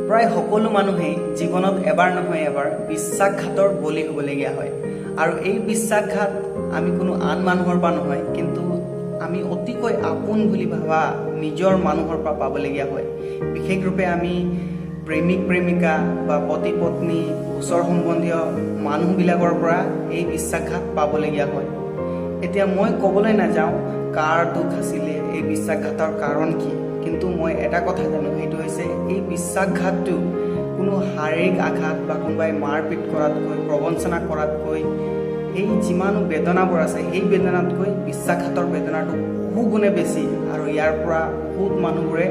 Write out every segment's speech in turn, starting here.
প্ৰায় সকলো মানুহেই জীৱনত এবাৰ নহয় এবাৰ বিশ্বাসঘাতৰ বলি হ'বলগীয়া হয়। আৰু এই বিশ্বাসঘাত আমি কোনো আন মানুহৰ পৰা নহয়, কিন্তু আমি অতিকৈ আপোন বুলি ভাবা নিজৰ মানুহৰ পৰা পাবলগীয়া হয়। বিশেষৰূপে আমি প্ৰেমিক প্ৰেমিকা বা পতি পত্নী, ওচৰ সম্বন্ধীয় মানুহবিলাকৰ পৰা এই বিশ্বাসঘাত পাবলগীয়া হয়। এতিয়া মই ক'বলৈ নাযাওঁ কাৰ দুখ আছিলে, এই বিশ্বাসঘাতৰ কাৰণ কি, কিন্তু মই এটা কথা জানো, সেইটো হৈছে এই বিশ্বাসঘাতটো কোনো শাৰীৰিক আঘাত বা কোনোবাই মাৰপিট কৰাতকৈ, প্ৰবঞ্চনা কৰাতকৈ, এই যিমানো বেদনাবোৰ আছে সেই বেদনাতকৈ বিশ্বাসঘাতৰ বেদনাটো বহু গুণে বেছি। আৰু ইয়াৰ পৰা বহুত মানুহবোৰে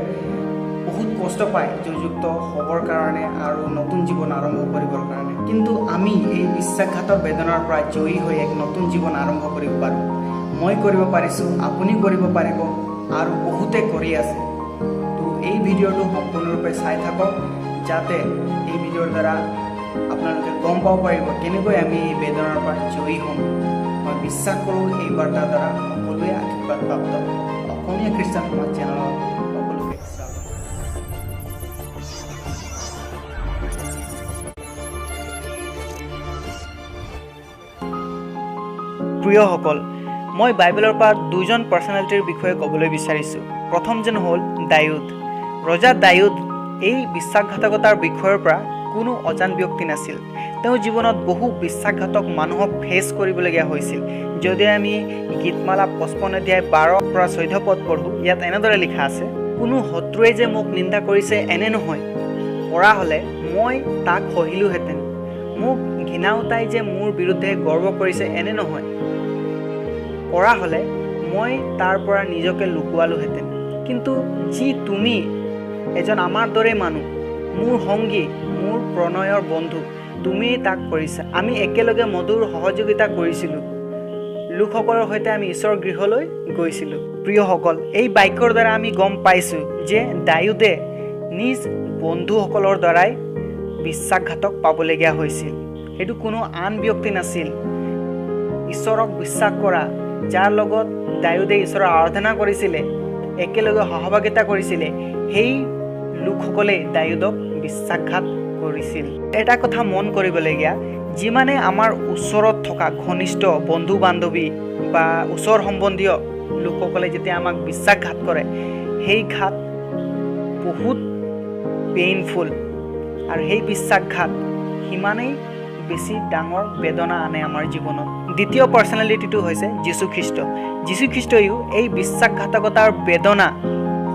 বহুত কষ্ট পায় জয়যুক্ত হ'বৰ কাৰণে আৰু নতুন জীৱন আৰম্ভ কৰিবৰ কাৰণে। কিন্তু আমি এই বিশ্বাসঘাতৰ বেদনাৰ পৰা জয়ী হৈ এক নতুন জীৱন আৰম্ভ কৰিব পাৰোঁ। মই কৰিব পাৰিছোঁ, আপুনি কৰিব পাৰিব, আৰু বহুতে কৰি আছে। তো এই ভিডিঅ'টো সম্পূৰ্ণৰূপে চাই থাকক, যাতে এই ভিডিঅ'ৰ দ্বাৰা আপোনালোকে গম পাব পাৰিব কেনেকৈ আমি এই বেদনাৰ পৰা জয়ী হ'ম। মই বিশ্বাস কৰোঁ এই বাৰ্তাৰ দ্বাৰা সকলোৱে আশীৰ্বাদ প্ৰাপ্ত হ'ব। অসমীয়া খ্ৰীষ্টান সমাজ চেনেলত সকলোকে স্বাগতম। প্ৰিয়সকল, মই বাইবেলৰ পৰা দুজন পাৰ্চনেলিটিৰ বিষয়ে ক'বলৈ বিচাৰিছোঁ। প্ৰথমজন হ'ল দাউদ। ৰজা দাউদ এই বিশ্বাসঘাতকতাৰ বিষয়ৰ পৰা কোনো অজান ব্যক্তি নাছিল। তেওঁ জীৱনত বহু বিশ্বাসঘাতক মানুহক ফেচ কৰিবলগীয়া হৈছিল। যদি আমি গীতমালা 55 অধ্যায় 12-14 পদ পঢ়োঁ, ইয়াত এনেদৰে লিখা আছে, কোনো শত্ৰুৱে যে মোক নিন্দা কৰিছে এনে নহয়, পৰা হ'লে মই তাক সহিলোহেঁতেন। মোক ঘৃণাওতাই যে মোৰ বিৰুদ্ধে গৰ্ব কৰিছে এনে নহয়, পৰা হ'লে মই তাৰ পৰা নিজকে লুকুৱালোহেঁতেন। কিন্তু যি তুমি এজন আমাৰ দৰে মানুহ, মোৰ সংগী, মোৰ প্ৰণয়ৰ বন্ধু, তুমি তাক কৰিছা। আমি একেলগে মধুৰ সহযোগিতা কৰিছিলোঁ, লোকসকলৰ সৈতে আমি ঈশ্বৰৰ গৃহলৈ গৈছিলোঁ। প্ৰিয়সকল, এই বাক্যৰ দ্বাৰা আমি গম পাইছোঁ যে দাউদে নিজ বন্ধুসকলৰ দ্বাৰাই বিশ্বাসঘাতক পাবলগীয়া হৈছিল। সেইটো কোনো আন ব্যক্তি নাছিল। ঈশ্বৰক বিশ্বাস কৰা, যাৰ লগত দাউদে ঈশ্বৰৰ আৰাধনা কৰিছিলে, একেলগে সহভাগিতা কৰিছিলে, সেই লোকসকলে দাউদক বিশ্বাসঘাত কৰিছিল। এটা কথা মন কৰিবলগীয়া, যিমানে আমাৰ ওচৰত থকা ঘনিষ্ঠ বন্ধু বান্ধৱী বা ওচৰ সম্বন্ধীয় লোকসকলে যেতিয়া আমাক বিশ্বাসঘাত কৰে, সেই ঘাত বহুত পেইনফুল, আৰু সেই বিশ্বাসঘাত সিমানেই বেছি ডাঙৰ বেদনা আনে আমাৰ জীৱনত। দ্বিতীয় পাৰ্চনেলিটিটো হৈছে যীশুখ্ৰীষ্ট। যীশুখ্ৰীষ্টইও এই বিশ্বাসঘাতকতাৰ বেদনা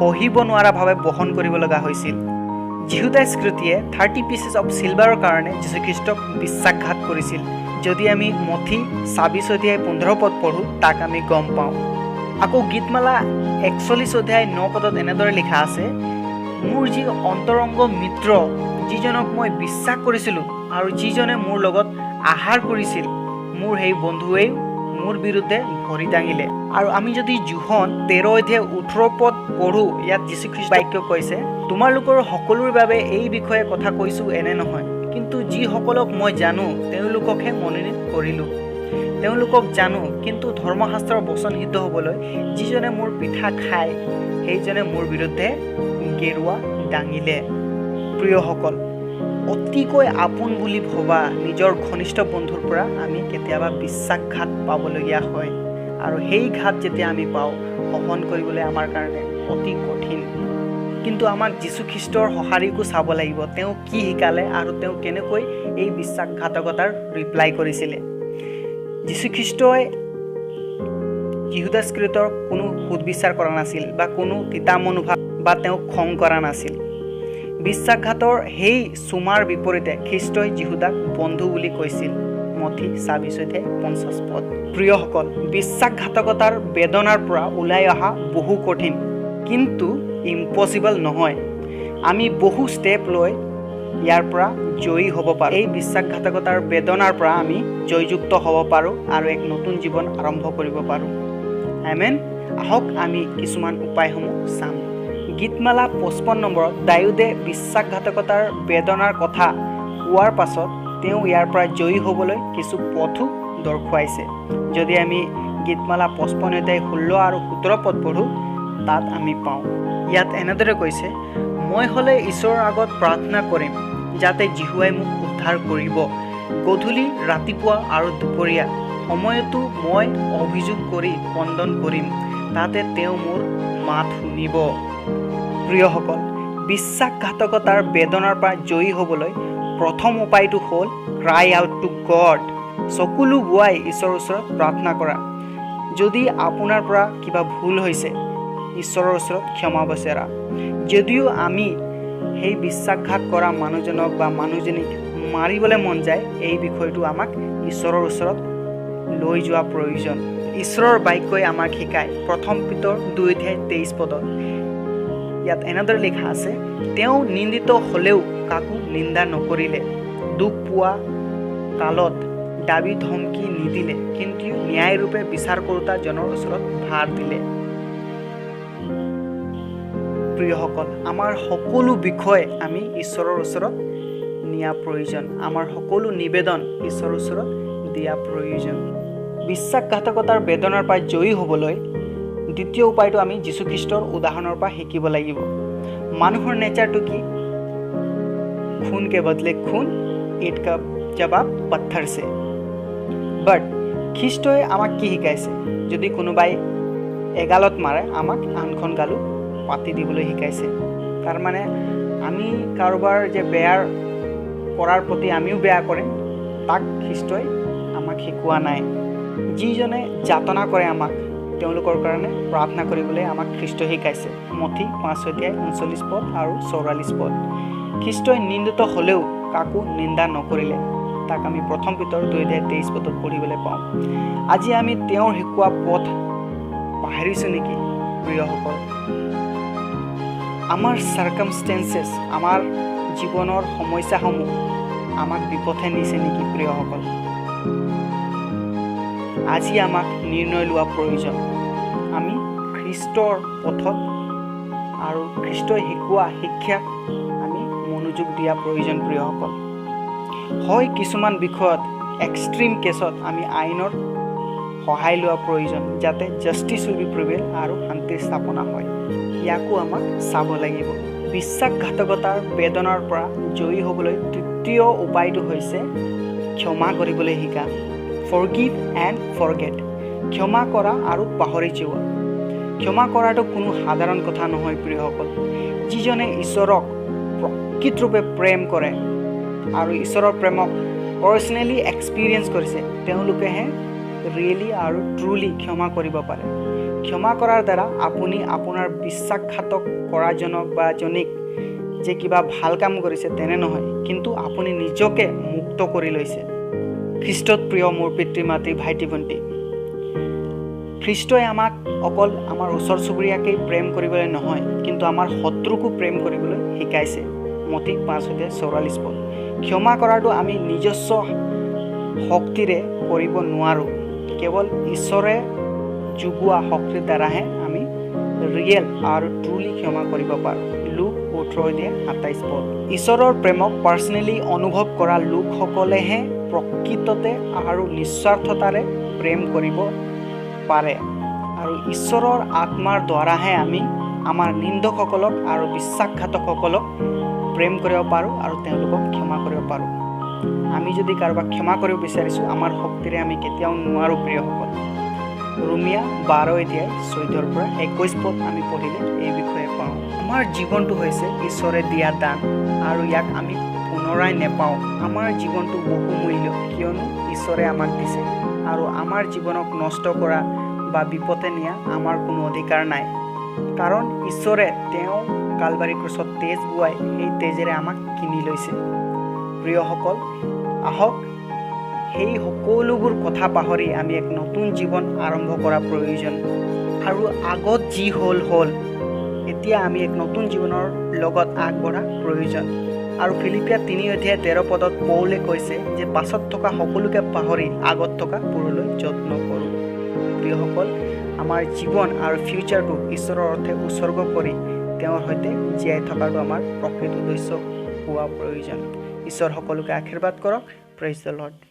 সহিব নোৱাৰাভাৱে বহন কৰিব লগা হৈছিল। যিহুদা ইস্কৰিঅতিয়ে 30 পিচেছ অফ চিলভাৰৰ কাৰণে যীশুখ্ৰীষ্টক বিশ্বাসঘাত কৰিছিল। যদি আমি মথি 26 অধ্যায় 15 পদ পঢ়োঁ, তাক আমি গম পাওঁ। আকৌ গীতমালা 41 অধ্যায় 9 পদত এনেদৰে লিখা আছে, মোৰ যি অন্তৰংগ মিত্ৰ, যিজনক মই বিশ্বাস কৰিছিলোঁ আৰু যিজনে মোৰ লগত আহাৰ কৰিছিল, মোৰ সেই বন্ধুৱেও মোৰ বিৰুদ্ধে ভৰি দাঙিলে। আৰু আমি যদি যোহন 13 অধ্যায় 18 পদ পঢ়োঁ, ইয়াত যীশুখ্ৰীষ্ট বাক্য কৈছে, তোমালোকৰ সকলোৰে বাবে এই বিষয়ে কথা কৈছোঁ এনে নহয়, কিন্তু যিসকলক মই জানো তেওঁলোককহে মনোনীত কৰিলোঁ। তেওঁলোকক জানো, কিন্তু ধৰ্মশাস্ত্ৰৰ বচন সিদ্ধ হ'বলৈ যিজনে মোৰ পিঠা খায়, সেইজনে মোৰ বিৰুদ্ধে গেৰুৱা দাঙিলে। প্ৰিয়সকল, অতিকৈ আপোন বুলি ভবা নিজৰ ঘনিষ্ঠ বন্ধুৰ পৰা আমি কেতিয়াবা বিশ্বাসঘাত পাবলগীয়া হয়। আৰু সেই ঘাত যেতিয়া আমি পাওঁ, সহন কৰিবলৈ আমাৰ কাৰণে অতি কঠিন। কিন্তু আমাক যীশুখ্ৰীষ্টৰ সঁহাৰিকো চাব লাগিব, তেওঁ কি শিকালে আৰু তেওঁ কেনেকৈ এই বিশ্বাসঘাতকতাৰ ৰিপ্লাই কৰিছিলে। যীশুখ্ৰীষ্টই যিহুদা ইস্কৰিঅতৰ কোনো সুদবিচাৰ কৰা নাছিল বা কোনো তিতা মনোভাৱ বা তেওঁক খং কৰা নাছিল। বিশ্বাসঘাতৰ সেই চুমাৰ বিপৰীতে খ্ৰীষ্টই যিহুদাক বন্ধু বুলি কৈছিল। মথি 26 অধ্যায় 50 পদ। প্ৰিয়সকল, বিশ্বাসঘাতকতাৰ বেদনাৰ পৰা ওলাই অহা বহু কঠিন, কিন্তু ইম্পচিবল নহয়। আমি বহু ষ্টেপ লৈ ইয়াৰ পৰা জয়ী হ'ব পাৰোঁ। এই বিশ্বাসঘাতকতাৰ বেদনাৰ পৰা আমি জয়যুক্ত হ'ব পাৰোঁ আৰু এক নতুন জীৱন আৰম্ভ কৰিব পাৰোঁ। আমেন। আহক আমি কিছুমান উপায়সমূহ চাম। গীতমালা 55 নম্বৰত দাউদে বিশ্বাসঘাতকতাৰ বেদনাৰ কথা কোৱাৰ পাছত তেওঁ ইয়াৰ পৰা জয়ী হ'বলৈ কিছু পথো দৰ্শাইছে। যদি আমি গীতমালা 55 অধ্যায় 16 আৰু 17 পদ পঢ়োঁ, তাত আমি পাওঁ, ইয়াত এনেদৰে কৈছে, মই হ'লে ঈশ্বৰৰ আগত প্ৰাৰ্থনা কৰিম যাতে জিহুৱাই মোক উদ্ধাৰ কৰিব। গধূলি, ৰাতিপুৱা আৰু দুপৰীয়া সময়তো মই অভিযোগ কৰি ক্ৰন্দন কৰিম, তাতে তেওঁ মোৰ মাত শুনিব। প্ৰিয়সকল, বিশ্বাসঘাতকতাৰ বেদনাৰ পৰা জয়ী হ'বলৈ প্ৰথম উপায়টো হ'ল ক্ৰাই আউট টু গড। চকু লুকুৱাই ঈশ্বৰৰ ওচৰত প্ৰাৰ্থনা কৰা। যদি আপোনাৰ পৰা কিবা ভুল হৈছে, ঈশ্বৰৰ ওচৰত ক্ষমা বিচৰা। যদিও আমি সেই বিশ্বাসঘাত কৰা মানুহজনক বা মানুহজনীক মাৰিবলৈ মন যায়, এই বিষয়টো আমাক ঈশ্বৰৰ ওচৰত লৈ যোৱা প্ৰয়োজন। ঈশ্বৰৰ বাক্যই আমাক শিকায়। 1 পিতৰ 2:23 ইয়াত এনেদৰে লিখা আছে, তেওঁ নিন্দিত হ'লেও কাকো নিন্দা নকৰিলে, দুখ পোৱা কালত দাবী ধমকি নিদিলে, কিন্তু ন্যায়ৰূপে বিচাৰ কৰোঁতাজনৰ ওচৰত ভাৰ দিলে। প্ৰিয়সকল, আমাৰ সকলো বিষয় আমি ঈশ্বৰৰ ওচৰত নিয়া প্ৰয়োজন। আমাৰ সকলো নিবেদন ঈশ্বৰৰ ওচৰত দিয়া প্ৰয়োজন। বিশ্বাসঘাতকতাৰ বেদনাৰ পৰা জয়ী হ'বলৈ দ্বিতীয় উপায়টো আমি যীশুখ্ৰীষ্টৰ উদাহৰণৰ পৰা শিকিব লাগিব। মানুহৰ নেচাৰটো কি? খুন কে বদলে খুন, ইট কা জবাব পত্থৰ সে। বাট খ্ৰীষ্টই আমাক কি শিকাইছে? যদি কোনোবাই এগালত মাৰে, আমাক আনখন গালো পাতি দিবলৈ শিকাইছে। তাৰমানে আমি কাৰোবাৰ যে বেয়াৰ কৰাৰ প্ৰতি আমিও বেয়া কৰিম, তাক খ্ৰীষ্টই আমাক শিকোৱা নাই। যিজনে যাতনা কৰে আমাক, তেওঁলোকৰ কাৰণে প্ৰাৰ্থনা কৰিবলৈ আমাক খ্ৰীষ্টই শিকাইছে। মথি 5:39 আৰু 44। খ্ৰীষ্টই নিন্দিত হ'লেও কাকো নিন্দা নকৰিলে, তাক আমি 1 পিতৰ 2:23 পঢ়িবলৈ পাওঁ। আজি আমি তেওঁৰ শিকোৱা পথ পাহৰিছোঁ নেকি? প্ৰিয়সকল, আমাৰ চাৰ্কামষ্টেঞ্চেছ, আমাৰ জীৱনৰ সমস্যাসমূহ আমাক বিপথে নিছে নেকি? প্ৰিয়সকল, আজি আমাক নিৰ্ণয় লোৱা প্ৰয়োজন। আমি খ্ৰীষ্টৰ পথত আৰু খ্ৰীষ্টই শিকোৱা শিক্ষাক আমি মনোযোগ দিয়া প্ৰয়োজন। প্ৰিয়সকল, হয় কিছুমান বিষয়ত, এক্সট্ৰিম কেছত আমি আইনৰ সহায় লোৱা প্ৰয়োজন, যাতে জাষ্টিছ উইল বি প্ৰিভেইল আৰু শান্তিৰ স্থাপনা হয়। ইয়াকো আমাক চাব লাগিব। বিশ্বাসঘাতকতাৰ বেদনাৰ পৰা জয়ী হ'বলৈ তৃতীয় উপায়টো হৈছে ক্ষমা কৰিবলৈ শিকা। Forgive and forget. ক্ষমা কৰা আৰু পাহৰি যোৱা। ক্ষমা কৰাটো কোনো সাধাৰণ কথা নহয়। প্ৰিয়সকল, যিজনে ঈশ্বৰক প্ৰকৃতৰূপে প্ৰেম কৰে আৰু ঈশ্বৰৰ প্ৰেমক পাৰ্চনেলি এক্সপিৰিয়েঞ্চ কৰিছে, তেওঁলোকেহে ৰিয়েলি আৰু ট্ৰুলি ক্ষমা কৰিব পাৰে। ক্ষমা কৰাৰ দ্বাৰা আপুনি আপোনাৰ বিশ্বাসঘাতক কৰাজনক বা জনীক যে কিবা ভাল কাম কৰিছে তেনে নহয়, কিন্তু আপুনি নিজকে মুক্ত কৰি লৈছে। খ্ৰীষ্টত প্ৰিয় মোৰ পিতৃ মাতৃ ভাইটি ভণ্টি, খ্ৰীষ্টই আমাক অকল আমাৰ ওচৰ চুবুৰীয়াকেই প্ৰেম কৰিবলৈ নহয়, কিন্তু আমাৰ শত্ৰুকো প্ৰেম কৰিবলৈ শিকাইছে। মথি 5:44। ক্ষমা কৰাটো আমি নিজস্ব শক্তিৰে কৰিব নোৱাৰোঁ। কেৱল ঈশ্বৰে যোগোৱা শক্তিৰ দ্বাৰাহে আমি ৰিয়েল আৰু ট্ৰুলি ক্ষমা কৰিব পাৰোঁ। লুক 18:27। ঈশ্বৰৰ প্ৰেমক পাৰ্চনেলি অনুভৱ কৰা লোকসকলেহে প্ৰকৃততে আৰু নিস্বাৰ্থতাৰে প্ৰেম কৰিব পাৰে, আৰু ঈশ্বৰৰ আত্মাৰ দ্বাৰাহে আমি আমাৰ নিন্দকসকলক আৰু বিশ্বাসঘাতকসকলক প্ৰেম কৰিব পাৰোঁ আৰু তেওঁলোকক ক্ষমা কৰিব পাৰোঁ। আমি যদি কাৰোবাক ক্ষমা কৰিব বিচাৰিছোঁ, আমাৰ শক্তিৰে আমি কেতিয়াও নোৱাৰোঁ। প্ৰিয়সকল, ৰোমিয়া 12:14-21 আমি পঢ়িলে এই বিষয়ে পাওঁ। আমাৰ জীৱনটো হৈছে ঈশ্বৰে দিয়া দান, আৰু ইয়াক আমি পুনৰাই নেপাওঁ। আমাৰ জীৱনটো বহুমূল্য, কিয়নো ঈশ্বৰে আমাক দিছে, আৰু আমাৰ জীৱনক নষ্ট কৰা বা বিপথে নিয়া আমাৰ কোনো অধিকাৰ নাই, কাৰণ ঈশ্বৰে তেওঁ কালবাৰী ক্ৰুচত তেজ বোৱাই সেই তেজেৰে আমাক কিনি লৈছে। প্ৰিয়সকল, আহক সেই সকলোবোৰ কথা পাহৰি আমি এক নতুন জীৱন আৰম্ভ কৰা প্ৰয়োজন। আৰু আগত যি হ'ল, এতিয়া আমি এক নতুন জীৱনৰ লগত আগবঢ়া প্ৰয়োজন। আৰু ফিলিপিয়া 3:13 পৌলে কৈছে যে পাছত থকা সকলোকে পাহৰি আগত থকা পুৰলৈ যত্ন কৰোঁ। প্ৰিয়সকল, আমাৰ জীৱন আৰু ফিউচাৰটো ঈশ্বৰৰ অৰ্থে উৎসৰ্গ কৰি তেওঁৰ সৈতে জীয়াই থকাটো আমাৰ প্ৰকৃত উদ্দেশ্য হোৱা প্ৰয়োজন। ঈশ্বৰ সকলোকে আশীৰ্বাদ কৰক। Praise the lord.